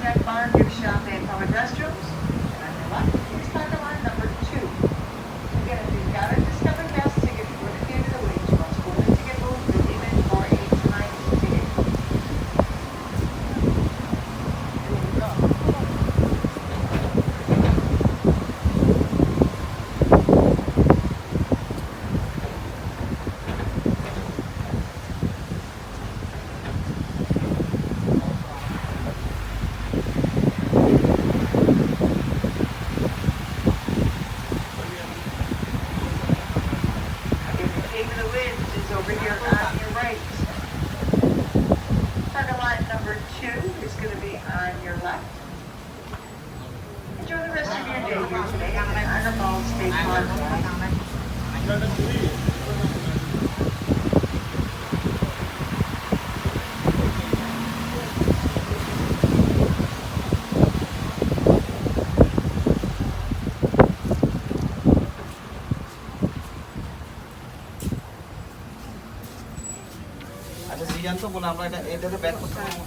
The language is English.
Pontiac Bar, gift shop, and public restrooms. And on your left is parking lot number 2. Again, if you've got a Discover Fast ticket for the Theater of the Wings, you must go to the ticket booth, redeem it for a tonight's ticket. King of the Winds is over here on your right. Parking lot number 2 is going to be on your left. Enjoy the rest of your day here today at Iron Falls State Park. আচ্ছা সিজান তো বলে আমরা এটাকে back করতে পারবো